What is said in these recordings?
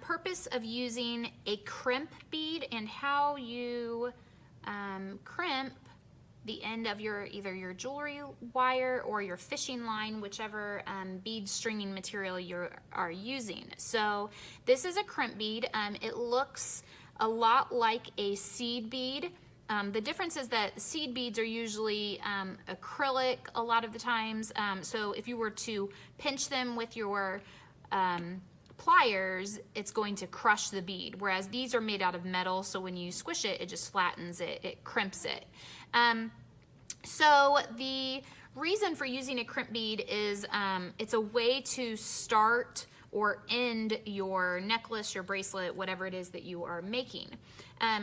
purpose of using a crimp bead and how you crimp the end of either your jewelry wire or your fishing line, whichever bead stringing material you are using. So this is a crimp bead. It looks a lot like a seed bead. The difference is that seed beads are usually acrylic a lot of the times. So if you were to pinch them with your pliers, it's going to crush the bead, whereas these are made out of metal, so when you squish it, it just flattens it, it crimps it. So the reason for using a crimp bead is it's a way to start or end your necklace, your bracelet, whatever it is that you are making.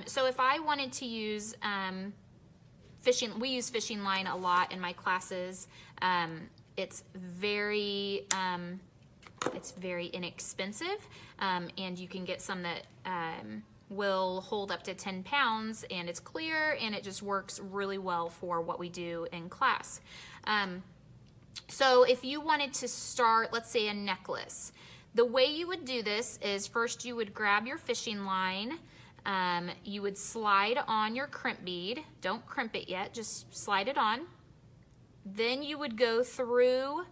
So if I wanted to use we use fishing line a lot in my classes. It's very inexpensive, and you can get some that will hold up to 10 pounds, and it's clear, and it just works really well for what we do in class. So if you wanted to start, let's say, a necklace, the way you would do this is first you would grab your fishing line, you would slide on your crimp bead. Don't crimp it yet, just slide it on. Then you would go through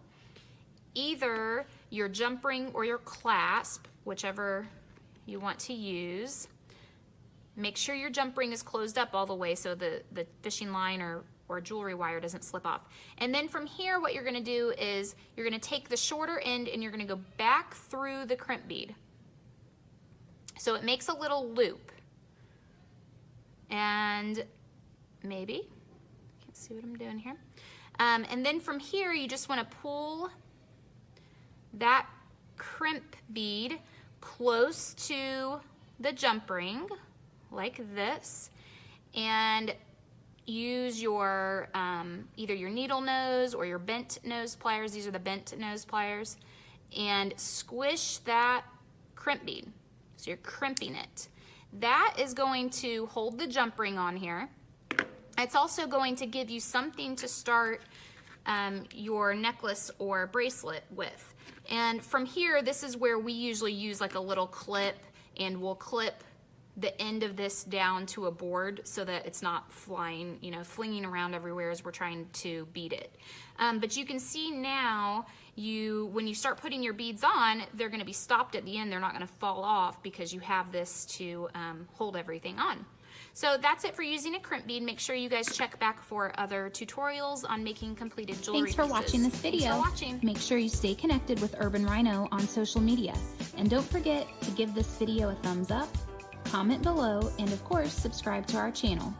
either your jump ring or your clasp, whichever you want to use. Make sure your jump ring is closed up all the way so the fishing line or jewelry wire doesn't slip off. And then from here, what you're gonna do is you're gonna take the shorter end and you're gonna go back through the crimp bead. So it makes a little loop. And maybe, you can see what I'm doing here. And then from here, you just wanna pull that crimp bead close to the jump ring, like this, and use your either your needle nose or your bent nose pliers. These are the bent nose pliers, and squish that crimp bead. So you're crimping it. That is going to hold the jump ring on here. It's also going to give you something to start your necklace or bracelet with. And from here, this is where we usually use like a little clip, and we'll clip the end of this down to a board so that it's not flying, flinging around everywhere as we're trying to bead it. But you can see now, when you start putting your beads on, they're gonna be stopped at the end. They're not gonna fall off because you have this to hold everything on. So that's it for using a crimp bead. Make sure you guys check back for other tutorials on making completed jewelry Thanks for watching this video. Thanks for watching. Make sure you stay connected with Urban Rhino on social media. And don't forget to give this video a thumbs up, comment below, and of course, subscribe to our channel.